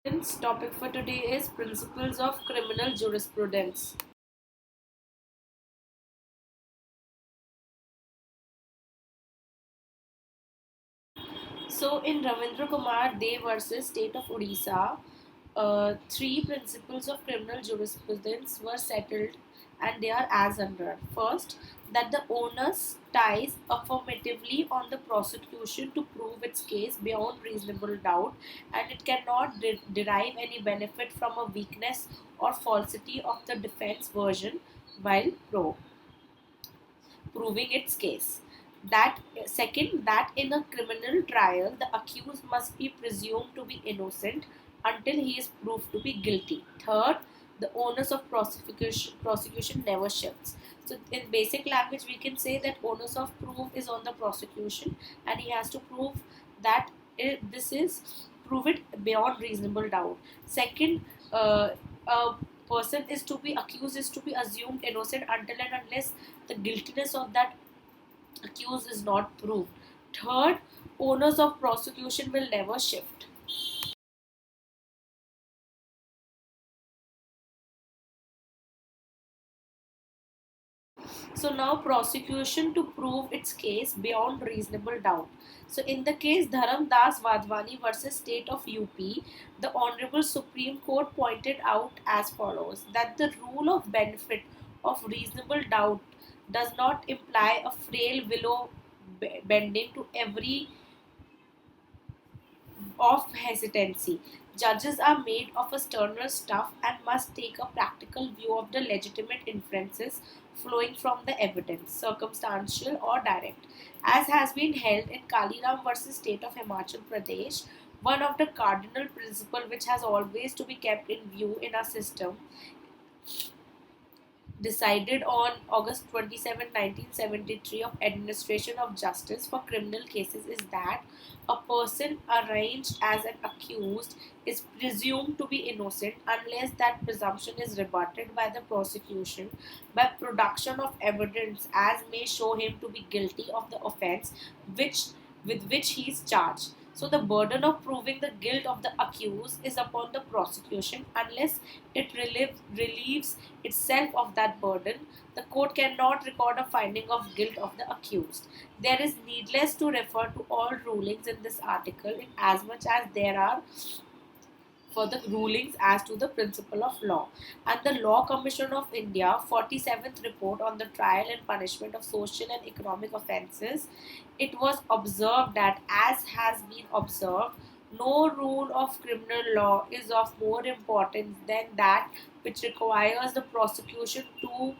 This topic for today is principles of criminal jurisprudence. So, in Ravindra Kumar De versus State of Odisha, three principles of criminal jurisprudence were settled, and they are as under. First, that the onus ties affirmatively on the prosecution to prove its case beyond reasonable doubt, and it cannot derive any benefit from a weakness or falsity of the defense version while proving its case. That second, that in a criminal trial, the accused must be presumed to be innocent until he is proved to be guilty. Third, the onus of prosecution never shifts. So, in basic language, we can say that onus of proof is on the prosecution, and he has to prove that this is prove it beyond reasonable doubt. Second, a person is to be accused is to be assumed innocent until and unless the guiltiness of that accused is not proved. Third, owners of prosecution will never shift. So now prosecution to prove its case beyond reasonable doubt. So in the case Dharam Das Wadhwani versus State of UP, the Honorable Supreme Court pointed out as follows that the rule of benefit of reasonable doubt does not imply a frail willow bending to every of hesitancy. Judges are made of a sterner stuff and must take a practical view of the legitimate inferences flowing from the evidence, circumstantial or direct. As has been held in Kaliram versus State of Himachal Pradesh, one of the cardinal principles which has always to be kept in view in our system decided on August 27, 1973 of Administration of Justice for criminal cases is that a person arraigned as an accused is presumed to be innocent unless that presumption is rebutted by the prosecution by production of evidence as may show him to be guilty of the offense which with which he is charged. So the burden of proving the guilt of the accused is upon the prosecution unless it relieves itself of that burden. The court cannot record a finding of guilt of the accused. There is needless to refer to all rulings in this article in as much as there are for the rulings as to the principle of law. And the Law Commission of India 47th report on the trial and punishment of social and economic offences, it was observed that as has been observed, no rule of criminal law is of more importance than that which requires the prosecution to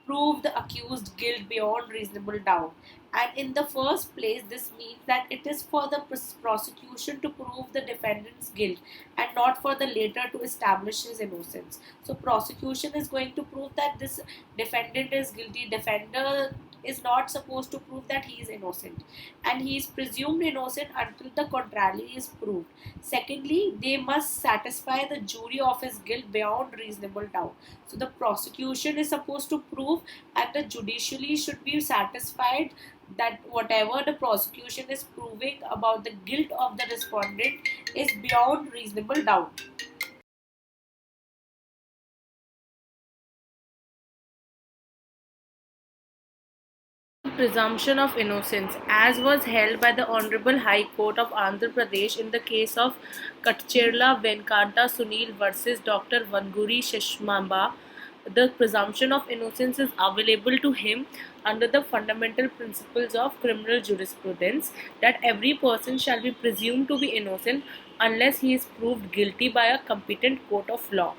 prove the accused guilt beyond reasonable doubt. And in the first place, this means that it is for the prosecution to prove the defendant's guilt and not for the later to establish his innocence. So, prosecution is going to prove that this defendant is guilty. Defender is not supposed to prove that he is innocent, and he is presumed innocent until the contrary is proved. Secondly, they must satisfy the jury of his guilt beyond reasonable doubt. So the prosecution is supposed to prove, and the judiciary should be satisfied that whatever the prosecution is proving about the guilt of the respondent is beyond reasonable doubt. Presumption of innocence, as was held by the Honorable High Court of Andhra Pradesh in the case of Katcherla Venkata Sunil versus Dr. Vanguri Shishmamba. The presumption of innocence is available to him under the fundamental principles of criminal jurisprudence that every person shall be presumed to be innocent unless he is proved guilty by a competent court of law.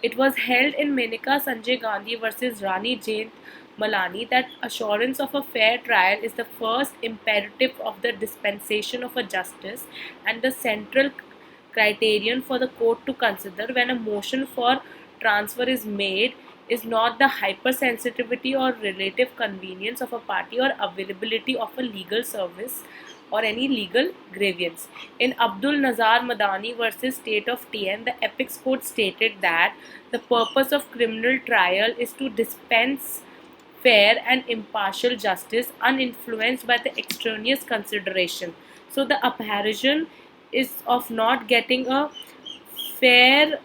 It was held in Menaka Sanjay Gandhi versus Rani Jain Malani that assurance of a fair trial is the first imperative of the dispensation of a justice and the central criterion for the court to consider when a motion for transfer is made is not the hypersensitivity or relative convenience of a party or availability of a legal service or any legal grievance. In Abdul Nazar Madani versus State of TN, the Apex Court stated that the purpose of criminal trial is to dispense fair and impartial justice uninfluenced by the extraneous consideration. So the apparition is of not getting a fair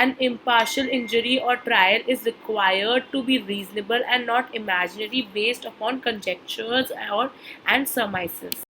and impartial injury or trial is required to be reasonable and not imaginary based upon conjectures or and surmises.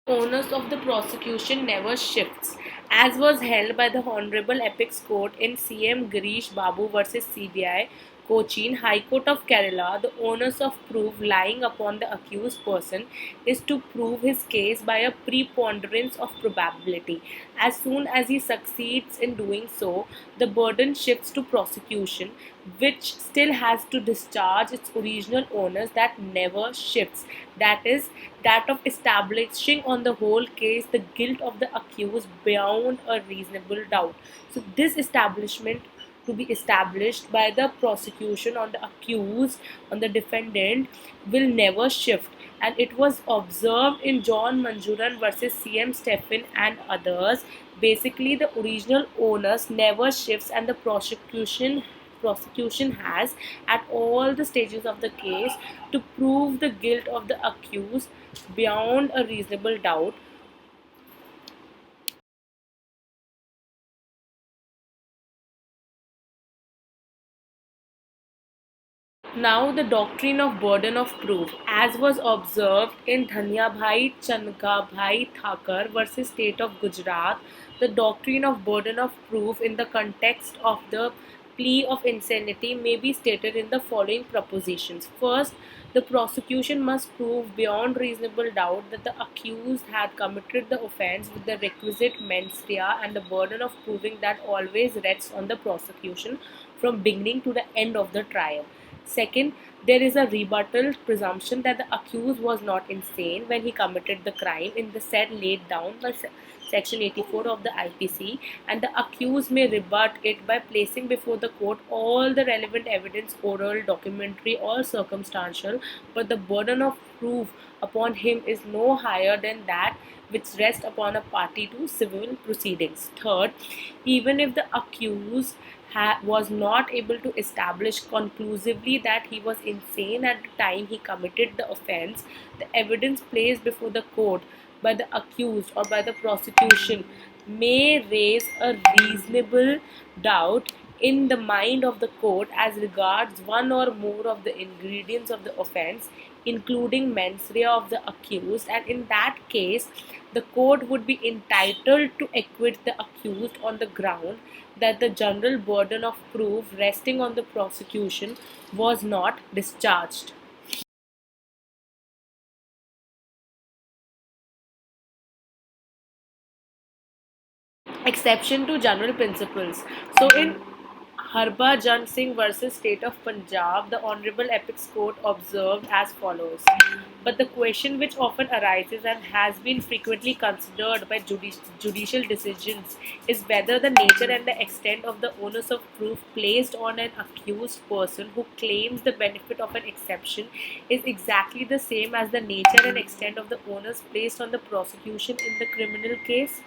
Onus of the prosecution never shifts, as was held by the Honorable Apex Court in CM Girish Babu versus CBI, Cochin, High Court of Kerala. The onus of proof lying upon the accused person is to prove his case by a preponderance of probability. As soon as he succeeds in doing so, the burden shifts to prosecution, which still has to discharge its original onus that never shifts, that is, that of establishing on the whole case the guilt of the accused beyond a reasonable doubt. So, this establishment to be established by the prosecution on the accused, on the defendant, will never shift. And it was observed in John Manjuran versus CM Stephen and others. Basically, the original onus never shifts, and the prosecution has at all the stages of the case to prove the guilt of the accused beyond a reasonable doubt. Now, the doctrine of burden of proof, as was observed in Dhanyabhai Changabhai Thakur versus State of Gujarat, the doctrine of burden of proof in the context of the plea of insanity may be stated in the following propositions. First, the prosecution must prove beyond reasonable doubt that the accused had committed the offence with the requisite mens rea, and the burden of proving that always rests on the prosecution from beginning to the end of the trial. Second, there is a rebuttal presumption that the accused was not insane when he committed the crime in the said laid down by Section 84 of the IPC, and the accused may rebut it by placing before the court all the relevant evidence, oral, documentary, or circumstantial, but the burden of proof upon him is no higher than that which rests upon a party to civil proceedings. Third, even if the accused was not able to establish conclusively that he was insane at the time he committed the offence, the evidence placed before the court by the accused or by the prosecution may raise a reasonable doubt in the mind of the court as regards one or more of the ingredients of the offence, including mens rea of the accused, and in that case, the court would be entitled to acquit the accused on the ground that the general burden of proof resting on the prosecution was not discharged. Exception to general principles. So, in Harbhajan Singh versus State of Punjab, the Honorable Apex Court observed as follows. But the question which often arises and has been frequently considered by judicial decisions is whether the nature and the extent of the onus of proof placed on an accused person who claims the benefit of an exception is exactly the same as the nature and extent of the onus placed on the prosecution in the criminal case.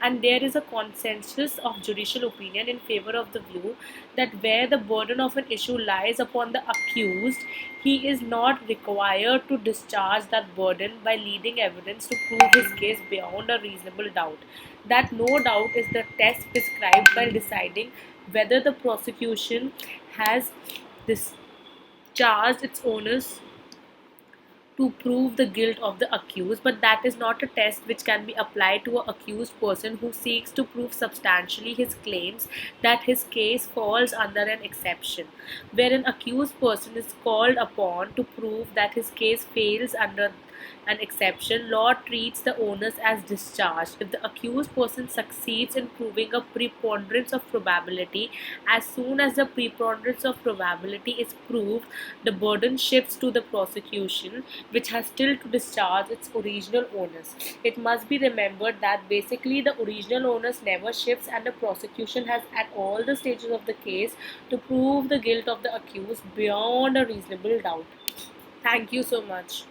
And there is a consensus of judicial opinion in favor of the view that where the burden of an issue lies upon the accused, he is not required to discharge that burden by leading evidence to prove his case beyond a reasonable doubt. That no doubt is the test prescribed by deciding whether the prosecution has discharged its onus to prove the guilt of the accused, but that is not a test which can be applied to an accused person who seeks to prove substantially his claims that his case falls under an exception. Where an accused person is called upon to prove that his case fails under an exception, law treats the onus as discharged. If the accused person succeeds in proving a preponderance of probability, as soon as the preponderance of probability is proved, the burden shifts to the prosecution, which has still to discharge its original onus. It must be remembered that basically the original onus never shifts, and the prosecution has at all the stages of the case to prove the guilt of the accused beyond a reasonable doubt. Thank you so much.